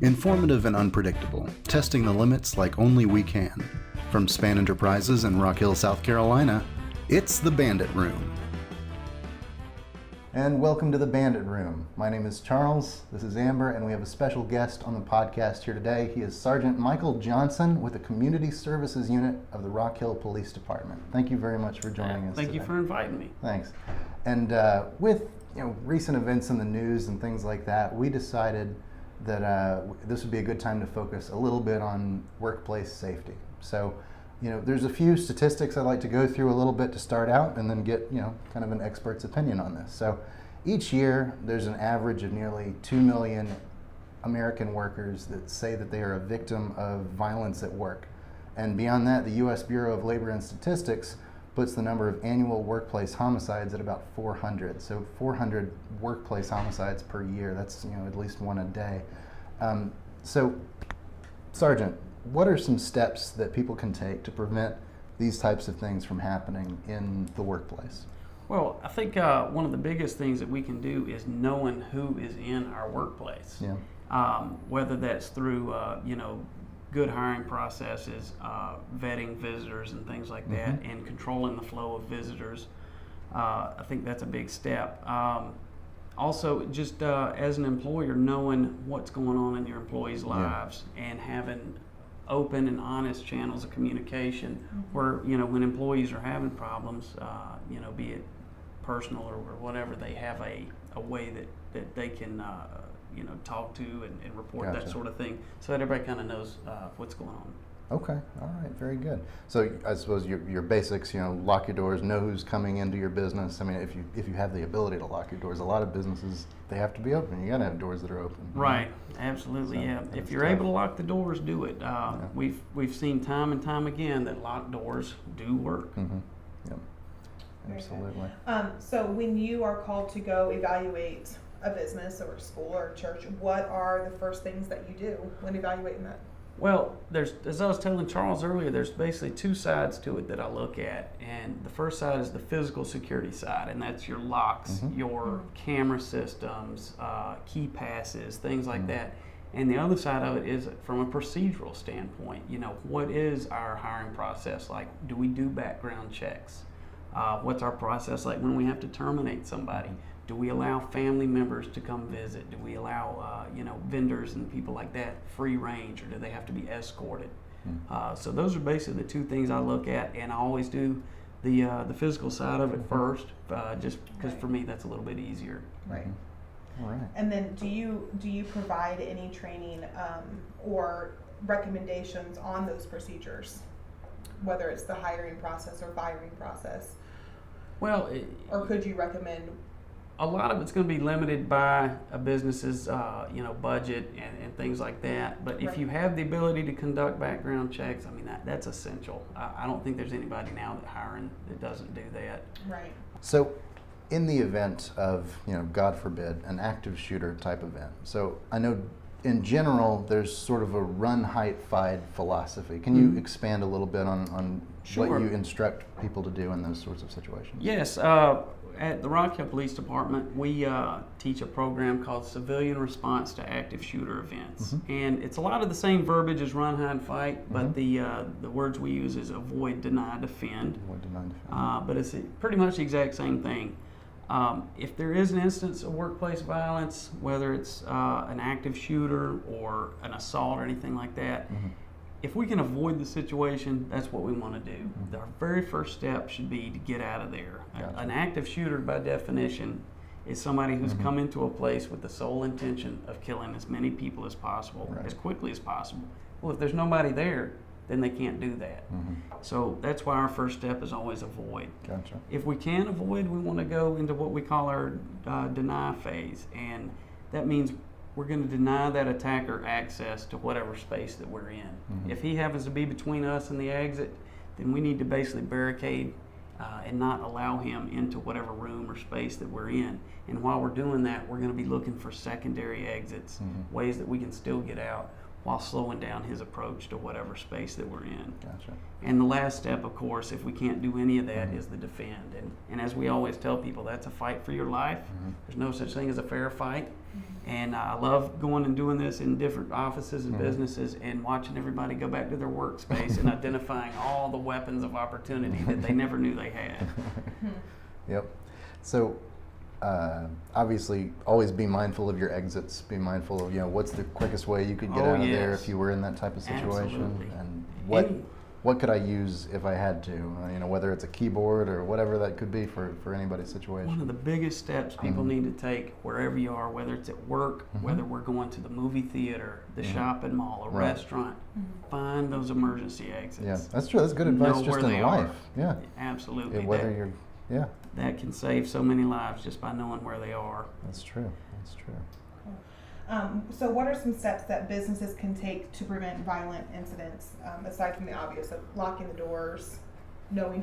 Informative and unpredictable, testing the limits like only we can. From Span Enterprises in Rock Hill, South Carolina, it's The Bandit Room. And welcome to The Bandit Room. My name is Charles, this is Amber, and we have a special guest on the podcast here today. He is Sergeant Michael Johnson with the Community Services Unit of the Rock Hill Police Department. Thank you very much for joining us Thank today. you for inviting me. Thanks. And with recent events in the news and things like that, we decided that this would be a good time to focus a little bit on workplace safety. So, there's a few statistics I'd like to go through a little bit to start out and then get, kind of an expert's opinion on this. So each year there's an average of nearly 2 million American workers that say that they are a victim of violence at work. And beyond that, the U.S. Bureau of Labor and Statistics puts the number of annual workplace homicides at about 400. So 400 workplace homicides per year. That's at least one a day. So, Sergeant, what are some steps that people can take to prevent these types of things from happening in the workplace? Well, I think one of the biggest things that we can do is knowing who is in our workplace. Yeah. Whether that's through good hiring processes, vetting visitors and things like that, and controlling the flow of visitors. I think that's a big step. Also, just as an employer, knowing what's going on in your employees' lives and having open and honest channels of communication where, when employees are having problems, be it personal or whatever, they have a way that they can talk to and report that sort of thing, so that everybody kind of knows what's going on. Okay, all right, very good. So I suppose your basics, lock your doors, know who's coming into your business. I mean, if you have the ability to lock your doors, a lot of businesses, they have to be open. You got to have doors that are open. Right, absolutely, so, yeah. If you're able to lock the doors, do it. We've seen time and time again that locked doors do work. Yep, absolutely. So when you are called to go evaluate a business or a school or a church, what are the first things that you do when evaluating that? Well, as I was telling Charles earlier, there's basically two sides to it that I look at. And the first side is the physical security side, and that's your locks, your camera systems, key passes, things like that. And the other side of it is from a procedural standpoint. What is our hiring process like? Do we do background checks? What's our process like when we have to terminate somebody? Do we allow family members to come visit? Do we allow, vendors and people like that free range, or do they have to be escorted? So those are basically the two things I look at, and I always do the physical side of it first, just because for me that's a little bit easier. Right. All right. And then do you provide any training or recommendations on those procedures, whether it's the hiring process or firing process? Well, or could you recommend? A lot of it's going to be limited by a business's, budget and things like that. But if you have the ability to conduct background checks, I mean, that's essential. I don't think there's anybody now hiring that doesn't do that. Right. So, in the event of, God forbid, an active shooter type event. So, I know in general there's sort of a run, hide, fight philosophy. Can you expand a little bit on Sure. what you instruct people to do in those sorts of situations? Yes. At the Rock Hill Police Department, we teach a program called Civilian Response to Active Shooter Events. And it's a lot of the same verbiage as run, hide, fight, but the words we use is avoid, deny, defend. Avoid, deny, defend. But it's pretty much the exact same thing. If there is an instance of workplace violence, whether it's an active shooter or an assault or anything like that, if we can avoid the situation, that's what we want to do. Our very first step should be to get out of there. Gotcha. An active shooter, by definition, is somebody who's come into a place with the sole intention of killing as many people as possible, as quickly as possible. Well, if there's nobody there, then they can't do that. So that's why our first step is always avoid. Gotcha. If we can avoid, we want to go into what we call our deny phase, and that means we're going to deny that attacker access to whatever space that we're in. If he happens to be between us and the exit, then we need to basically barricade and not allow him into whatever room or space that we're in. And while we're doing that, we're going to be looking for secondary exits, ways that we can still get out while slowing down his approach to whatever space that we're in. Gotcha. And the last step, of course, if we can't do any of that, is the defend. And as we always tell people, that's a fight for your life. There's no such thing as a fair fight. And I love going and doing this in different offices and businesses and watching everybody go back to their workspace and identifying all the weapons of opportunity that they never knew they had. Yep. So obviously, always be mindful of your exits. Be mindful of what's the quickest way you could get out of there if you were in that type of situation, Absolutely. and what could I use if I had to? Whether it's a keyboard or whatever that could be for anybody's situation. One of the biggest steps people need to take wherever you are, whether it's at work, whether we're going to the movie theater, the shopping mall, a restaurant, find those emergency exits. Yeah, that's true. That's good advice just in life. Yeah, absolutely. Whether that can save so many lives just by knowing where they are. That's true. That's true. So what are some steps that businesses can take to prevent violent incidents, aside from the obvious of locking the doors, knowing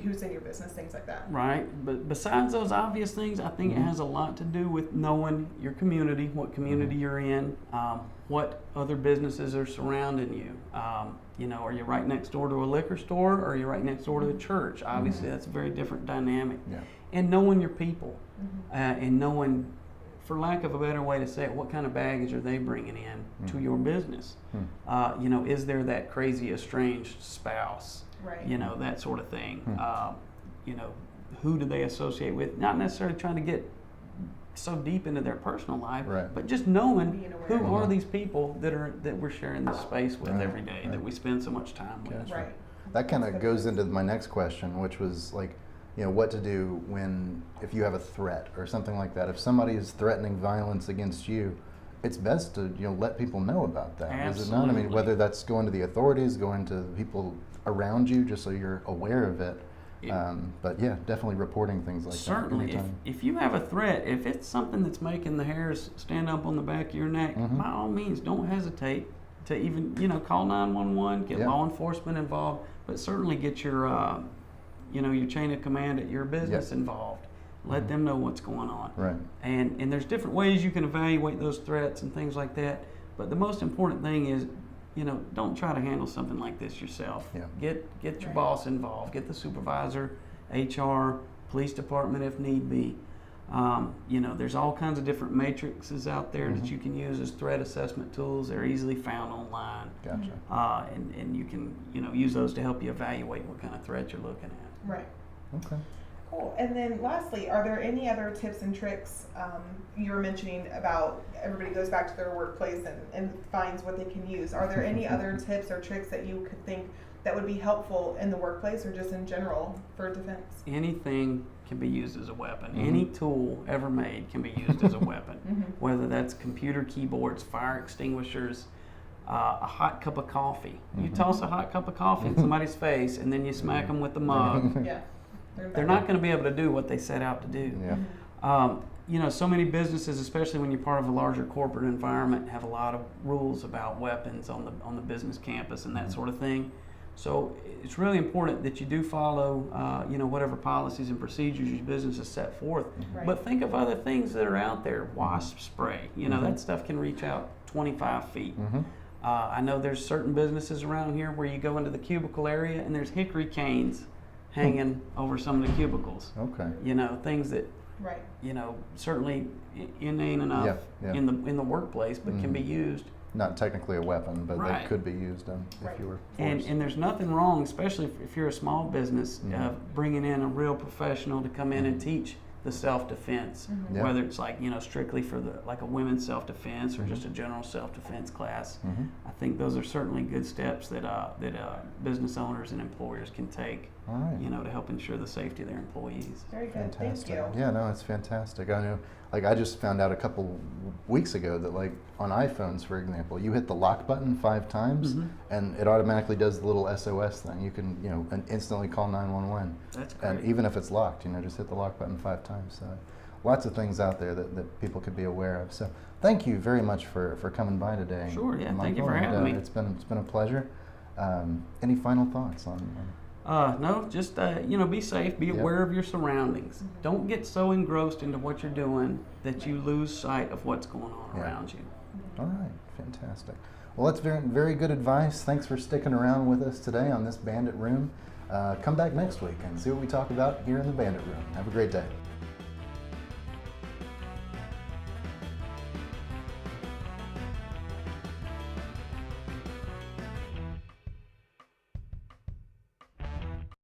who's in your business, things like that? Right, but besides those obvious things, I think it has a lot to do with knowing your community, what community you're in, what other businesses are surrounding you. Are you right next door to a liquor store, or are you right next door to a church? Obviously, that's a very different dynamic. Yeah. And knowing your people, and knowing, for lack of a better way to say it, what kind of baggage are they bringing in to your business? Is there that crazy estranged spouse? Right. That sort of thing. Who do they associate with? Not necessarily trying to get so deep into their personal life, but just knowing who are these people that we're sharing this space with every day, that we spend so much time with. Right. That kind of goes into my next question, which was like, what to do if you have a threat or something like that. If somebody is threatening violence against you, it's best to let people know about that. Absolutely. Is it not? I mean, whether that's going to the authorities, going to people around you, just so you're aware of it. But yeah, definitely reporting things like certainly, that. Certainly, if you have a threat, if it's something that's making the hairs stand up on the back of your neck, by all means, don't hesitate to even call 911, get law enforcement involved, but certainly get your your chain of command at your business involved. Let them know what's going on. Right. And there's different ways you can evaluate those threats and things like that. But the most important thing is, don't try to handle something like this yourself. Yeah. Get your boss involved. Get the supervisor, HR, police department if need be. There's all kinds of different matrices out there that you can use as threat assessment tools. They're easily found online. Gotcha. And you can use those to help you evaluate what kind of threat you're looking at. Right. Okay. Cool. And then lastly, are there any other tips and tricks you were mentioning about everybody goes back to their workplace and finds what they can use? Are there any other tips or tricks that you could think that would be helpful in the workplace or just in general for defense? Anything can be used as a weapon. Any tool ever made can be used as a weapon, whether that's computer keyboards, fire extinguishers, a hot cup of coffee. You toss a hot cup of coffee in somebody's face and then you smack them with the mug. Yeah. They're not going to be able to do what they set out to do. Yeah. So many businesses, especially when you're part of a larger corporate environment, have a lot of rules about weapons on the business campus and that sort of thing. So it's really important that you do follow, whatever policies and procedures your business has set forth. Right. But think of other things that are out there. Wasp spray, that stuff can reach out 25 feet. I know there's certain businesses around here where you go into the cubicle area and there's hickory canes hanging over some of the cubicles. Okay. Things that, certainly inane enough in the workplace, but can be used. Not technically a weapon, but they could be used if you were forced. And there's nothing wrong, especially if you're a small business, bringing in a real professional to come in and teach the self-defense, whether it's strictly for a women's self-defense or just a general self-defense class. I think those are certainly good steps that business owners and employers can take, to help ensure the safety of their employees. Very good. Fantastic. Thank you. Yeah, no, it's fantastic. I know, I just found out a couple weeks ago that on iPhones, for example, you hit the lock button 5 times and it automatically does the little SOS thing. You can, instantly call 911. That's great. And even if it's locked, just hit the lock button 5 times. So lots of things out there that people could be aware of. So thank you very much for coming by today. Sure, yeah, Michael. Thank you for having me. It's been a pleasure. Any final thoughts on no, just be safe, be aware of your surroundings. Don't get so engrossed into what you're doing that you lose sight of what's going on around you. All right, fantastic. Well, that's very, very good advice. Thanks for sticking around with us today on this Bandit Room. Come back next week and see what we talk about here in the Bandit Room. Have a great day.